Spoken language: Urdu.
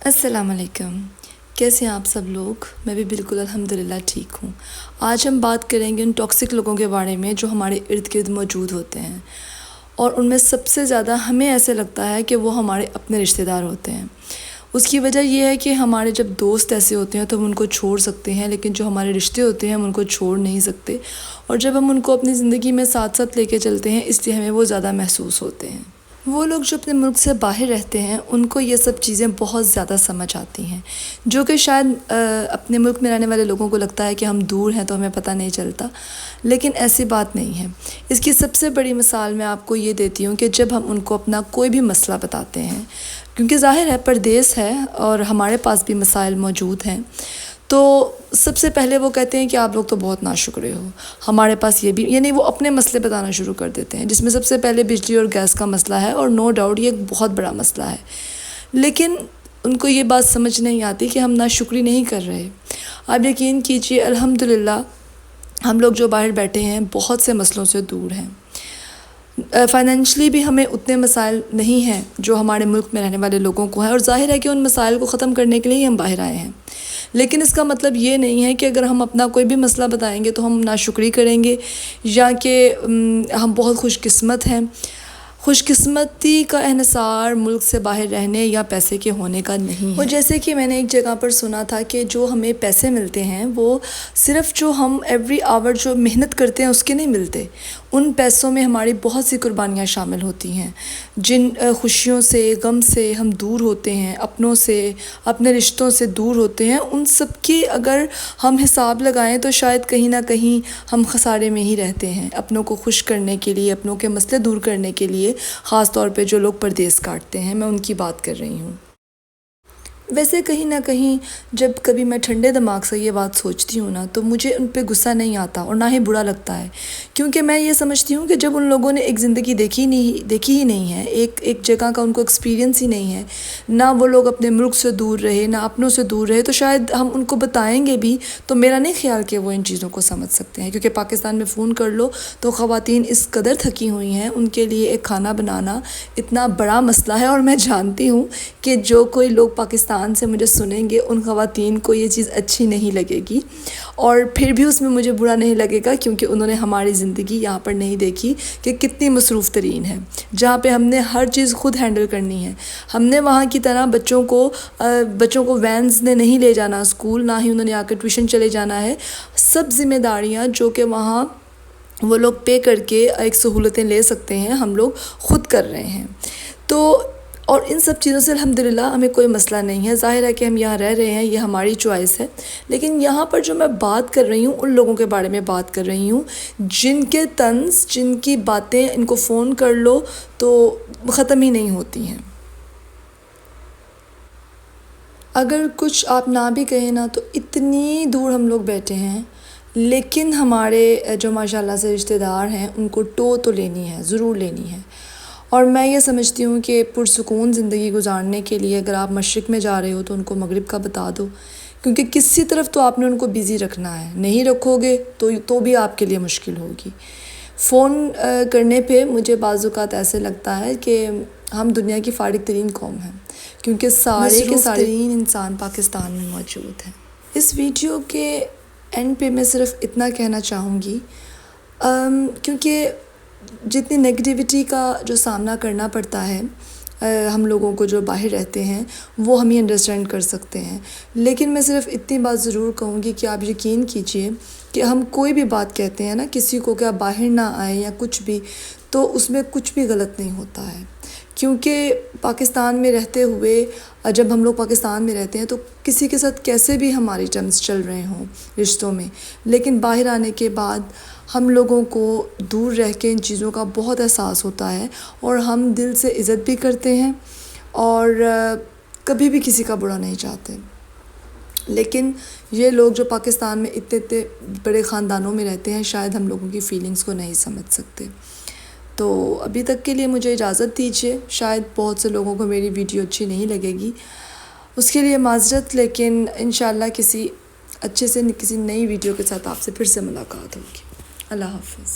السلام علیکم، کیسے ہیں آپ سب لوگ؟ میں بھی بالکل الحمدللہ ٹھیک ہوں۔ آج ہم بات کریں گے ان ٹاکسک لوگوں کے بارے میں جو ہمارے ارد گرد موجود ہوتے ہیں، اور ان میں سب سے زیادہ ہمیں ایسے لگتا ہے کہ وہ ہمارے اپنے رشتہ دار ہوتے ہیں۔ اس کی وجہ یہ ہے کہ ہمارے جب دوست ایسے ہوتے ہیں تو ہم ان کو چھوڑ سکتے ہیں، لیکن جو ہمارے رشتے ہوتے ہیں ہم ان کو چھوڑ نہیں سکتے، اور جب ہم ان کو اپنی زندگی میں ساتھ ساتھ لے کے چلتے ہیں اس لیے ہمیں وہ زیادہ محسوس ہوتے ہیں۔ وہ لوگ جو اپنے ملک سے باہر رہتے ہیں ان کو یہ سب چیزیں بہت زیادہ سمجھ آتی ہیں، جو کہ شاید اپنے ملک میں رہنے والے لوگوں کو لگتا ہے کہ ہم دور ہیں تو ہمیں پتہ نہیں چلتا، لیکن ایسی بات نہیں ہے۔ اس کی سب سے بڑی مثال میں آپ کو یہ دیتی ہوں کہ جب ہم ان کو اپنا کوئی بھی مسئلہ بتاتے ہیں، کیونکہ ظاہر ہے پردیس ہے اور ہمارے پاس بھی مسائل موجود ہیں، تو سب سے پہلے وہ کہتے ہیں کہ آپ لوگ تو بہت ناشکرے ہو، ہمارے پاس یہ بھی، یعنی وہ اپنے مسئلے بتانا شروع کر دیتے ہیں، جس میں سب سے پہلے بجلی اور گیس کا مسئلہ ہے، اور نو ڈاؤٹ یہ ایک بہت بڑا مسئلہ ہے، لیکن ان کو یہ بات سمجھ نہیں آتی کہ ہم ناشکری نہیں کر رہے۔ آپ یقین کیجئے الحمدللہ ہم لوگ جو باہر بیٹھے ہیں بہت سے مسئلوں سے دور ہیں، فائنینشلی بھی ہمیں اتنے مسائل نہیں ہیں جو ہمارے ملک میں رہنے والے لوگوں کو ہیں، اور ظاہر ہے کہ ان مسائل کو ختم کرنے کے لیے ہی ہم باہر آئے ہیں، لیکن اس کا مطلب یہ نہیں ہے کہ اگر ہم اپنا کوئی بھی مسئلہ بتائیں گے تو ہم ناشکری کریں گے یا کہ ہم بہت خوش قسمت ہیں۔ خوش قسمتی کا انحصار ملک سے باہر رہنے یا پیسے کے ہونے کا نہیں ہے۔ اور جیسے کہ میں نے ایک جگہ پر سنا تھا کہ جو ہمیں پیسے ملتے ہیں وہ صرف جو ہم ایوری آور جو محنت کرتے ہیں اس کے نہیں ملتے، ان پیسوں میں ہماری بہت سی قربانیاں شامل ہوتی ہیں، جن خوشیوں سے غم سے ہم دور ہوتے ہیں، اپنوں سے اپنے رشتوں سے دور ہوتے ہیں، ان سب کی اگر ہم حساب لگائیں تو شاید کہیں نہ کہیں ہم خسارے میں ہی رہتے ہیں، اپنوں کو خوش کرنے کے لیے، اپنوں کے مسئلے دور کرنے کے لیے، خاص طور پہ جو لوگ پردیس کاٹتے ہیں، میں ان کی بات کر رہی ہوں۔ ویسے کہیں نہ کہیں جب کبھی میں ٹھنڈے دماغ سے یہ بات سوچتی ہوں نا تو مجھے ان پہ غصہ نہیں آتا اور نہ ہی برا لگتا ہے، کیونکہ میں یہ سمجھتی ہوں کہ جب ان لوگوں نے ایک زندگی دیکھی ہی نہیں ہے، ایک جگہ کا ان کو ایکسپیرینس ہی نہیں ہے، نہ وہ لوگ اپنے ملک سے دور رہے، نہ اپنوں سے دور رہے، تو شاید ہم ان کو بتائیں گے بھی تو میرا نہیں خیال کہ وہ ان چیزوں کو سمجھ سکتے ہیں، کیونکہ پاکستان میں فون کر لو تو خواتین اس قدر تھکی ہوئی ہیں، ان کے لیے ایک کھانا بنانا اتنا بڑا مسئلہ ہے، اور میں جانتی ہوں کہ جو کوئی لوگ پاکستان سے مجھے سنیں گے ان خواتین کو یہ چیز اچھی نہیں لگے گی، اور پھر بھی اس میں مجھے برا نہیں لگے گا کیونکہ انہوں نے ہماری زندگی یہاں پر نہیں دیکھی کہ کتنی مصروف ترین ہے، جہاں پہ ہم نے ہر چیز خود ہینڈل کرنی ہے۔ ہم نے وہاں کی طرح بچوں کو وینز نے نہیں لے جانا اسکول، نہ ہی انہوں نے آ کے ٹیوشن چلے جانا ہے، سب ذمہ داریاں جو کہ وہاں وہ لوگ پے کر کے ایک سہولتیں لے سکتے ہیں ہم لوگ خود کر رہے ہیں، تو اور ان سب چیزوں سے الحمدللہ ہمیں کوئی مسئلہ نہیں ہے۔ ظاہر ہے کہ ہم یہاں رہ رہے ہیں، یہ ہماری چوائس ہے، لیکن یہاں پر جو میں بات کر رہی ہوں ان لوگوں کے بارے میں بات کر رہی ہوں جن کے طنز، جن کی باتیں ان کو فون کر لو تو ختم ہی نہیں ہوتی ہیں۔ اگر کچھ آپ نہ بھی کہیں نا تو اتنی دور ہم لوگ بیٹھے ہیں، لیکن ہمارے جو ماشاءاللہ سے رشتہ دار ہیں ان کو تو لینی ہے، ضرور لینی ہے، اور میں یہ سمجھتی ہوں کہ پرسکون زندگی گزارنے کے لیے اگر آپ مشرق میں جا رہے ہو تو ان کو مغرب کا بتا دو، کیونکہ کسی طرف تو آپ نے ان کو بیزی رکھنا ہے، نہیں رکھو گے تو بھی آپ کے لیے مشکل ہوگی۔ فون کرنے پہ مجھے بعض اوقات ایسے لگتا ہے کہ ہم دنیا کی فارغ ترین قوم ہیں، کیونکہ سارے کے سارے انسان پاکستان میں موجود ہیں۔ اس ویڈیو کے اینڈ پہ میں صرف اتنا کہنا چاہوں گی، کیونکہ جتنی نیگیٹیوٹی کا جو سامنا کرنا پڑتا ہے ہم لوگوں کو جو باہر رہتے ہیں وہ ہم ہی انڈرسٹینڈ کر سکتے ہیں، لیکن میں صرف اتنی بات ضرور کہوں گی کہ آپ یقین کیجئے کہ ہم کوئی بھی بات کہتے ہیں نا کسی کو کہ آپ باہر نہ آئیں یا کچھ بھی، تو اس میں کچھ بھی غلط نہیں ہوتا ہے، کیونکہ پاکستان میں رہتے ہوئے جب ہم لوگ پاکستان میں رہتے ہیں تو کسی کے ساتھ کیسے بھی ہماری ٹرمز چل رہے ہوں رشتوں میں، لیکن باہر آنے کے بعد ہم لوگوں کو دور رہ کے ان چیزوں کا بہت احساس ہوتا ہے، اور ہم دل سے عزت بھی کرتے ہیں اور کبھی بھی کسی کا برا نہیں چاہتے، لیکن یہ لوگ جو پاکستان میں اتنے بڑے خاندانوں میں رہتے ہیں شاید ہم لوگوں کی فیلنگز کو نہیں سمجھ سکتے۔ تو ابھی تک کے لیے مجھے اجازت دیجیے، شاید بہت سے لوگوں کو میری ویڈیو اچھی نہیں لگے گی، اس کے لیے معذرت، لیکن انشاءاللہ کسی نئی ویڈیو کے ساتھ آپ سے پھر سے ملاقات ہوگی۔ اللہ حافظ۔